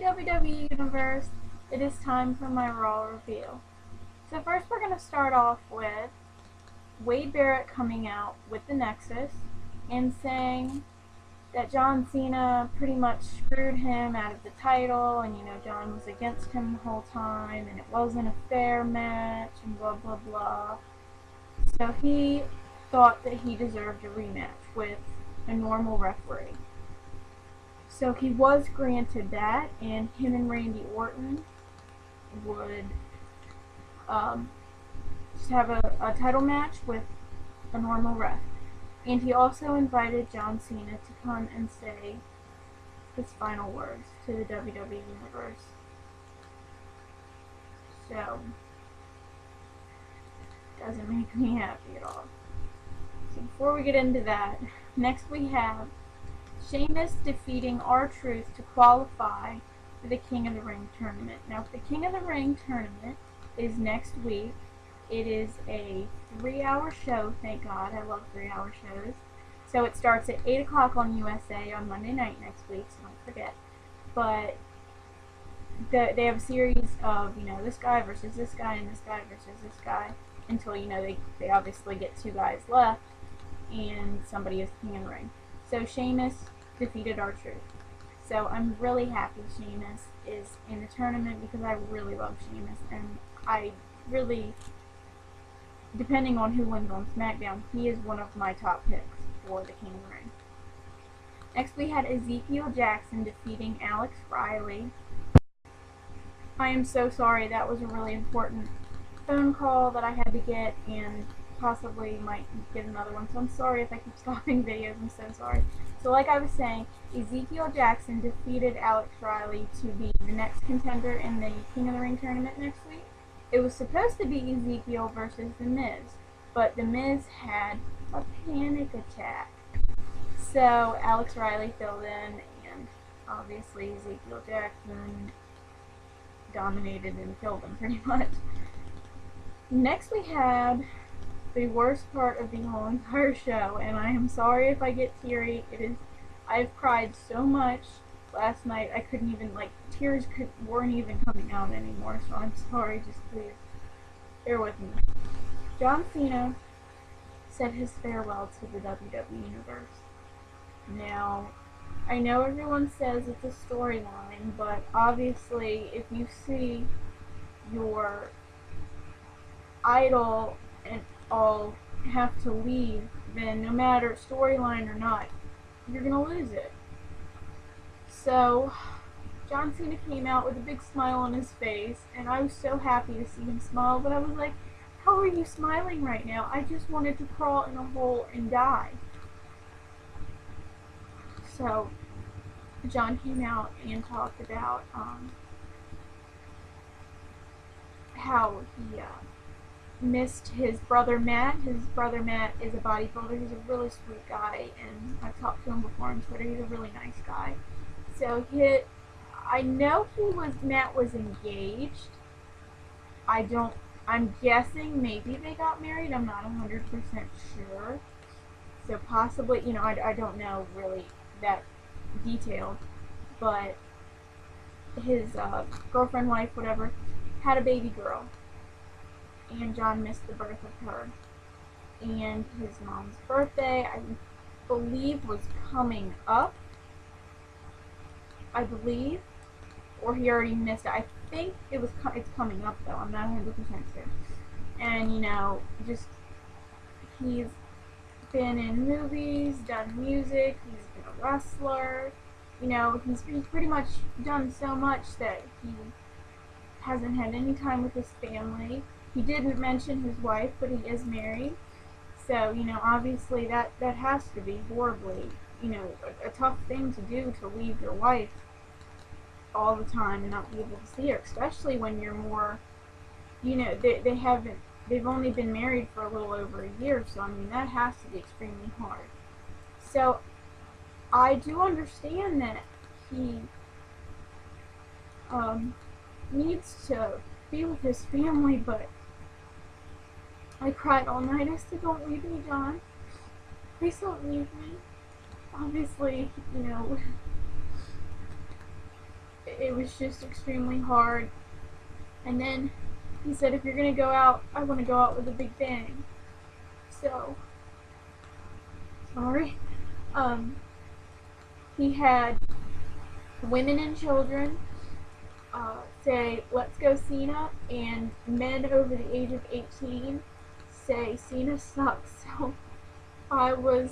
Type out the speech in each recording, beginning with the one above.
WWE Universe, it is time for my Raw review. So first we're going to start off with Wade Barrett coming out with the Nexus and saying that John Cena pretty much screwed him out of the title, and John was against him the whole time and it wasn't a fair match and blah blah blah. So he thought that he deserved a rematch with a normal referee. So he was granted that, and him and Randy Orton would just have a title match with a normal ref. And he also invited John Cena to come and say his final words to the WWE Universe. So, doesn't make me happy at all. So before we get into that, next we have Sheamus defeating R-Truth to qualify for the King of the Ring tournament. Now, the King of the Ring tournament is next week. It is a 3-hour show, thank God. I love 3-hour shows. So it starts at 8 o'clock on USA on Monday night next week, so don't forget. But they have a series of, this guy versus this guy and this guy versus this guy until, they obviously get 2 guys left and somebody is King of the Ring. So Sheamus defeated R-Truth. So I'm really happy Sheamus is in the tournament because I really love Sheamus, and I really, depending on who wins on SmackDown, he is one of my top picks for the King of the Ring. Next we had Ezekiel Jackson defeating Alex Riley. I am so sorry, that was a really important phone call that I had to get, and possibly might get another one, so I'm sorry if I keep stopping videos. I'm so sorry. So like I was saying, Ezekiel Jackson defeated Alex Riley to be the next contender in the King of the Ring tournament next week. It was supposed to be Ezekiel versus The Miz, but The Miz had a panic attack. So Alex Riley filled in, and obviously Ezekiel Jackson dominated and killed him pretty much. Next we had the worst part of the whole entire show, and I am sorry if I get teary. I've cried so much last night I couldn't even, tears weren't even coming out anymore, so I'm sorry, just please bear with me. John Cena said his farewell to the WWE Universe. Now, I know everyone says it's a storyline, but obviously if you see your idol and all have to leave, then no matter storyline or not, you're gonna lose it. So John Cena came out with a big smile on his face, and I was so happy to see him smile, but I was like, how are you smiling right now? I just wanted to crawl in a hole and die. So John came out and talked about how he missed his brother Matt. His brother Matt is a bodybuilder. He's a really sweet guy, and I've talked to him before on Twitter. He's a really nice guy. So I know Matt was engaged. I'm guessing maybe they got married. I'm not 100% sure. So possibly, I don't know really that detailed, but his girlfriend, wife, whatever, had a baby girl. And John missed the birth of her. And his mom's birthday, I believe, was coming up. I believe. Or he already missed it. I think it's coming up, though. I'm not 100% sure. And, just, he's been in movies, done music, he's been a wrestler. He's pretty much done so much that he hasn't had any time with his family. He didn't mention his wife, but he is married. So, obviously that has to be horribly, a tough thing to do, to leave your wife all the time and not be able to see her, especially when you're more, they've only been married for a little over a year, so, that has to be extremely hard. So, I do understand that he needs to be with his family, but I cried all night. I said, don't leave me, John. Please don't leave me. Obviously, it was just extremely hard. And then he said, if you're going to go out, I want to go out with a big bang. So, sorry. He had women and children say, let's go Cena, and men over the age of 18 say, Cena sucks. So, I was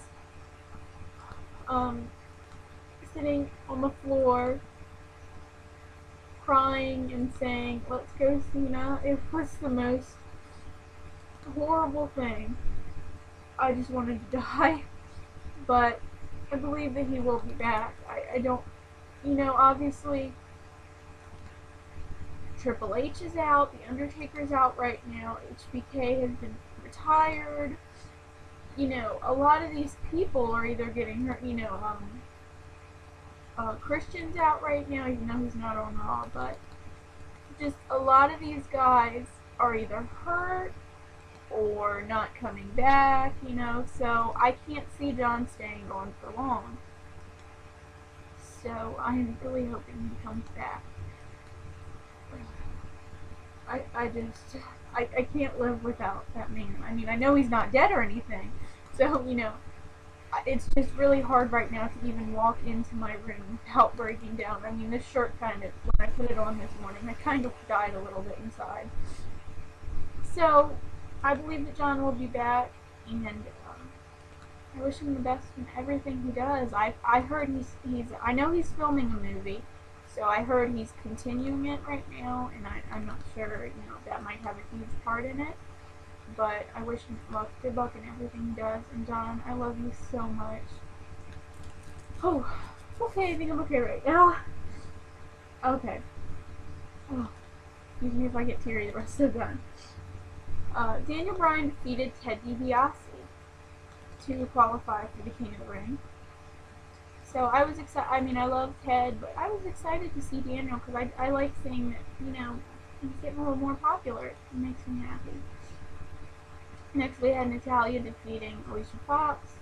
sitting on the floor crying and saying, let's go Cena. It was the most horrible thing. I just wanted to die. But I believe that he will be back. I don't, obviously Triple H is out, The Undertaker's out right now, HBK has been retired. A lot of these people are either getting hurt, Christian's out right now, even though he's not on Raw, but just a lot of these guys are either hurt or not coming back, so I can't see John staying on for long. So I'm really hoping he comes back. I can't live without that man. I mean, I know he's not dead or anything, so, it's just really hard right now to even walk into my room without breaking down. I mean, this shirt kind of, when I put it on this morning, I kind of died a little bit inside. So, I believe that John will be back, and I wish him the best in everything he does. I heard I know he's filming a movie, so I heard he's continuing it right now, and I'm not sure, that might have a huge part in it. But I wish him good luck in everything he does. And John, I love you so much. Oh, okay, I think I'm okay right now. Okay. Oh, excuse me if I get teary the rest of the time. Daniel Bryan defeated Ted DiBiase to qualify for the King of the Ring. So I was excited. I mean, I love Ted, but I was excited to see Daniel because I like seeing that, he's getting a little more popular. It makes me happy. Next we had Natalya defeating Alicia Fox.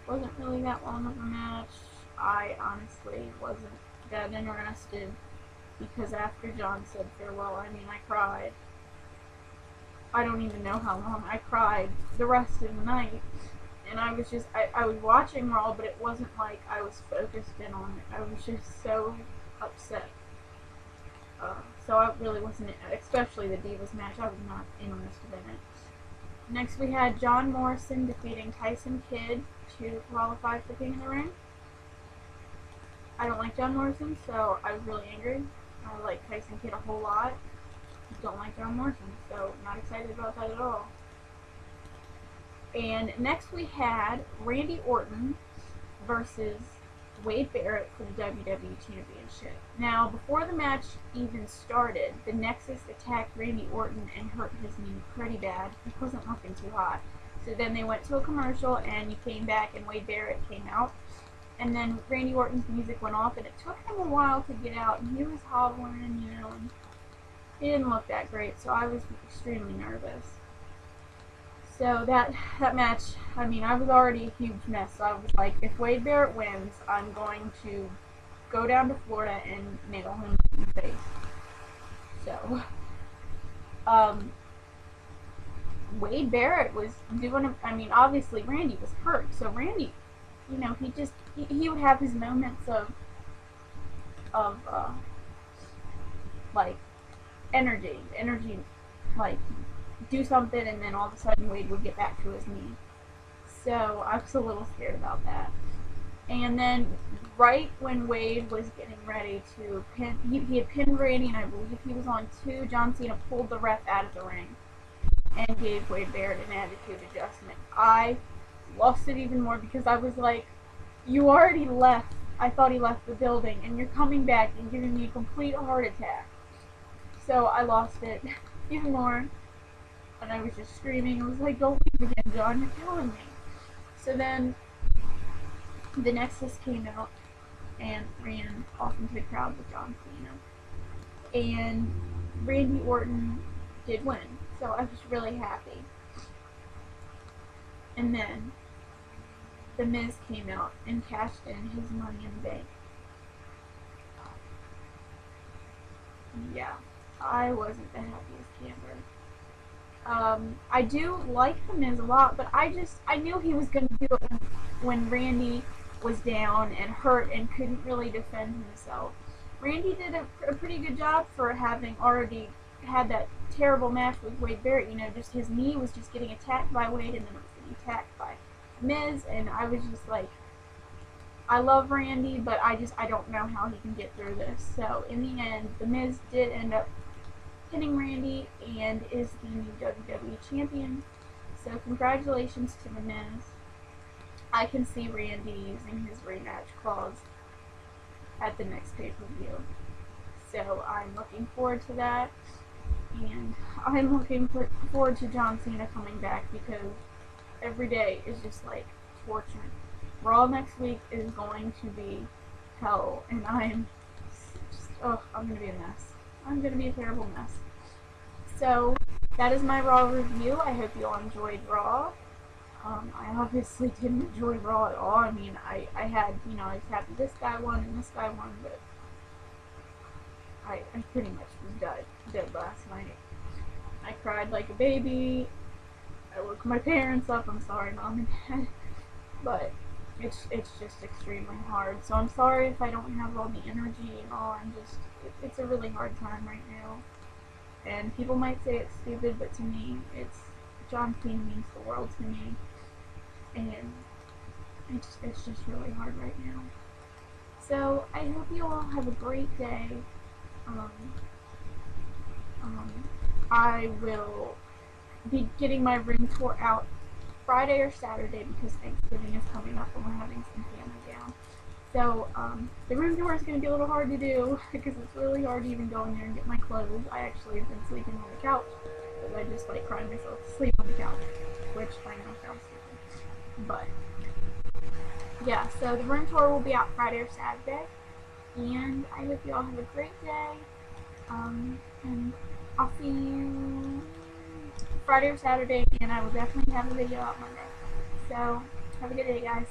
Wasn't really that long of a match. I honestly wasn't that interested because after John said farewell, I mean, I cried. I don't even know how long. I cried the rest of the night. And I was just, I was watching Raw, but it wasn't like I was focused in on it. I was just so upset. So I really wasn't, especially the Divas match, I was not interested in it. Next we had John Morrison defeating Tyson Kidd to qualify for King of the Ring. I don't like John Morrison, so I was really angry. I like Tyson Kidd a whole lot. Don't like John Morrison, so not excited about that at all. And next we had Randy Orton versus Wade Barrett for the WWE Championship. Now, before the match even started, the Nexus attacked Randy Orton and hurt his knee pretty bad. He wasn't looking too hot. So then they went to a commercial and he came back and Wade Barrett came out. And then Randy Orton's music went off and it took him a while to get out and he was hobbling, and he didn't look that great, so I was extremely nervous. So that match, I mean, I was already a huge mess, so I was like, if Wade Barrett wins, I'm going to go down to Florida and nail him in the face. So, Wade Barrett was doing, I mean, obviously Randy was hurt, so Randy, he would have his moments of like, energy, like, do something, and then all of a sudden Wade would get back to his knee. So I was a little scared about that. And then right when Wade was getting ready to pin, he had pinned Randy, and I believe he was on 2, John Cena pulled the ref out of the ring and gave Wade Barrett an attitude adjustment. I lost it even more because I was like, you already left. I thought he left the building, and you're coming back and giving me a complete heart attack. So I lost it even more. And I was just screaming. I was like, don't leave again, John. You're killing me. So then the Nexus came out and ran off into the crowd with John Cena. And Randy Orton did win. So I was really happy. And then The Miz came out and cashed in his Money in the Bank. yeah, I wasn't the happiest camper. I do like The Miz a lot, but I knew he was going to do it when Randy was down and hurt and couldn't really defend himself. Randy did a pretty good job for having already had that terrible match with Wade Barrett. You know, just his knee was just getting attacked by Wade and then it was getting attacked by Miz, and I was just like, I love Randy, but I don't know how he can get through this. So in the end, The Miz did end up pinning Randy and is the new WWE Champion. So congratulations to The Miz. I can see Randy using his rematch clause at the next pay-per-view. So I'm looking forward to that. And I'm looking forward to John Cena coming back because every day is just like torture. Raw next week is going to be hell, and I'm going to be a mess. I'm going to be a terrible mess. So, that is my Raw review. I hope you all enjoyed Raw. I obviously didn't enjoy Raw at all. I mean, I had, I was happy this guy won and this guy won, but I pretty much was dead last night. I cried like a baby. I woke my parents up. I'm sorry, Mom and Dad. But it's just extremely hard. So I'm sorry if I don't have all the energy and all. It's a really hard time right now. And people might say it's stupid, but to me, John Cena means the world to me. And it's just really hard right now. So I hope you all have a great day. I will be getting my room tour out Friday or Saturday because Thanksgiving is coming up and we're having some family down. So the room tour is going to be a little hard to do because it's really hard to even go in there and get my clothes. I actually have been sleeping on the couch because I just like crying myself to sleep on the couch, which I know sounds stupid. But yeah, so the room tour will be out Friday or Saturday, and I hope you all have a great day. And I'll see you Friday or Saturday, and I will definitely have a video out Monday. So, have a good day, guys.